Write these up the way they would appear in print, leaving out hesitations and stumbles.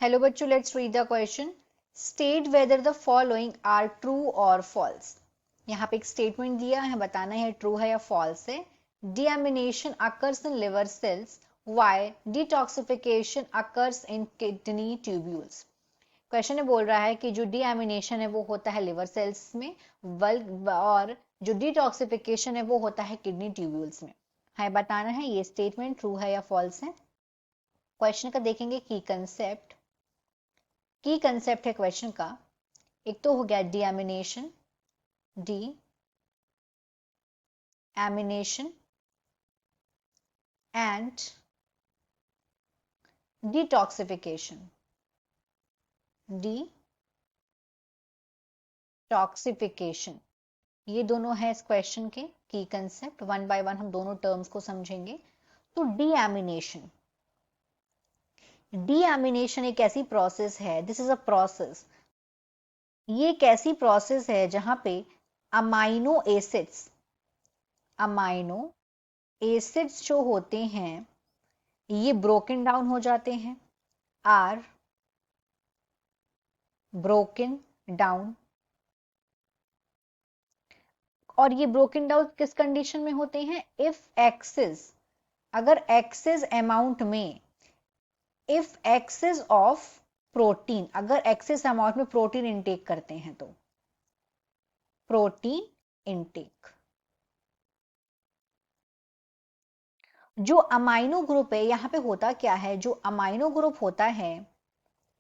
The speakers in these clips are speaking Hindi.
हेलो बच्चों, let's read the question. State whether the following are true और फॉल्स. यहाँ पे एक स्टेटमेंट दिया है, बताना है ट्रू है या फॉल्स है. Deamination occurs in liver cells while detoxification occurs in kidney tubules. Question में बोल रहा है कि जो डीएमिनेशन है वो होता है लिवर सेल्स में, और जो डिटॉक्सिफिकेशन है वो होता है किडनी ट्यूब्यूल्स में. है बताना है ये स्टेटमेंट ट्रू है या फॉल्स है. क्वेश्चन का देखेंगे की कंसेप्ट. की कंसेप्ट है क्वेश्चन का, एक तो हो गया deamination, deamination and detoxification. Detoxification ये दोनों है इस क्वेश्चन के की कंसेप्ट. वन बाय वन हम दोनों टर्म्स को समझेंगे. तो डीएमिनेशन, डीएमिनेशन एक ऐसी प्रोसेस है, दिस इज अ प्रोसेस, ये एक ऐसी प्रोसेस है जहां पे अमाइनो एसिड्स जो होते हैं ये ब्रोकन डाउन हो जाते हैं, आर ब्रोकन डाउन. और ये ब्रोकन डाउन किस कंडीशन में होते हैं? इफ एक्सेस, अगर एक्सेस अमाउंट में, इफ एक्सेस ऑफ प्रोटीन, अगर एक्सेस अमाउंट में प्रोटीन इनटेक करते हैं तो प्रोटीन इनटेक. जो अमाइनो ग्रुप है, यहां पे होता क्या है, जो अमाइनो ग्रुप होता है,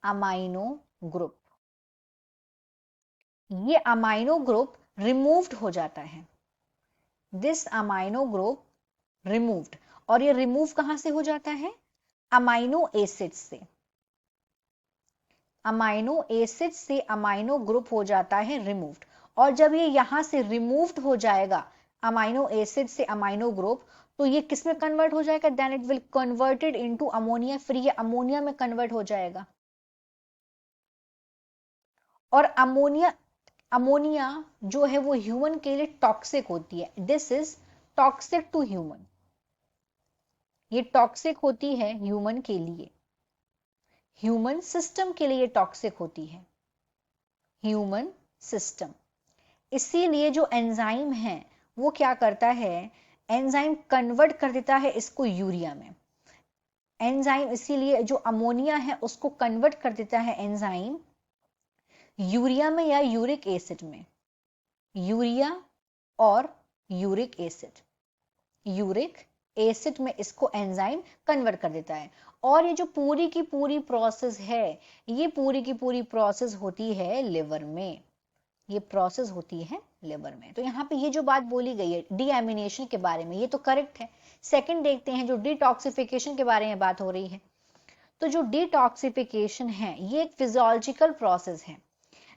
अमाइनो ग्रुप, ये अमाइनो ग्रुप रिमूव्ड हो जाता है. This amino group removed. और ये रिमूव कहां से हो जाता है? अमाइनो एसिड से. अमाइनो एसिड से अमाइनो ग्रुप हो जाता है रिमूव्ड. और जब ये यहां से रिमूव्ड हो जाएगा अमाइनो एसिड से अमाइनो ग्रुप, तो ये किस में कन्वर्ट हो जाएगा? Then it will converted into ammonia. फिर ये अमोनिया में कन्वर्ट हो जाएगा. और अमोनिया, अमोनिया जो है वो ह्यूमन के लिए टॉक्सिक होती है. This is toxic to human. ये टॉक्सिक होती है ह्यूमन के लिए, ह्यूमन सिस्टम के लिए टॉक्सिक होती है, ह्यूमन सिस्टम. इसीलिए जो एंजाइम है वो क्या करता है, एंजाइम कन्वर्ट कर देता है इसको यूरिया में. एंजाइम इसीलिए जो अमोनिया है उसको कन्वर्ट कर देता है एंजाइम यूरिया में या यूरिक एसिड में. यूरिया और यूरिक एसिड, यूरिक एसिड में इसको एंजाइम कन्वर्ट कर देता है. और ये जो पूरी की पूरी प्रोसेस है, ये पूरी की पूरी प्रोसेस होती है लिवर में. ये प्रोसेस होती है लिवर में. तो यहाँ पे ये जो बात बोली गई है डीएमिनेशन के बारे में, ये तो करेक्ट है. सेकंड देखते हैं, जो डिटॉक्सिफिकेशन के बारे में बात हो रही है. तो जो डिटॉक्सिफिकेशन है ये एक फिजियोलॉजिकल प्रोसेस है.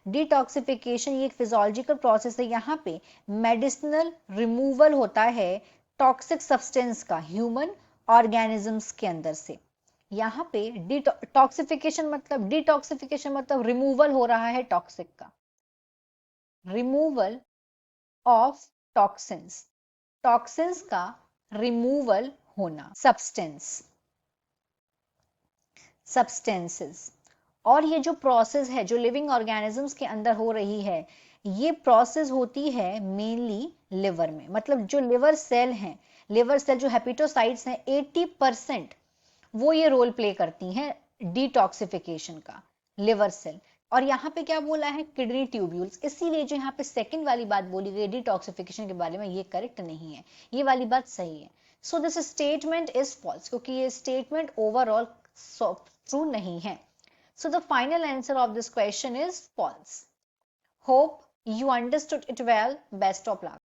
डिटॉक्सिफिकेशन ये एक फिजियोलॉजिकल प्रोसेस है. यहाँ पे मेडिसिनल रिमूवल होता है टॉक्सिक सब्सटेंस का ह्यूमन ऑर्गेनिजम्स के अंदर से. यहाँ पे डिटॉक्सिफिकेशन मतलब रिमूवल हो रहा है टॉक्सिक का, रिमूवल ऑफ टॉक्सिन्स, टॉक्सिन्स का रिमूवल होना, सब्सटेंसेस. और ये जो प्रोसेस है जो लिविंग ऑर्गेनिजम्स के अंदर हो रही है, ये प्रोसेस होती है मेनली लिवर में. मतलब जो लिवर सेल हैं, लिवर सेल जो हेपेटोसाइट्स हैं, 80% वो ये रोल प्ले करती हैं डिटॉक्सिफिकेशन का, लिवर सेल. और यहाँ पे क्या बोला है? Kidney tubules. इसीलिए जो यहाँ पे सेकंड वाली बात बोली गई डिटॉक्सिफिकेशन के बारे में, ये करेक्ट नहीं है, ये वाली बात सही है. So this statement is false, क्योंकि ये स्टेटमेंट ओवरऑल ट्रू नहीं है. So the final answer of this question is false. Hope you understood it well. Best of luck.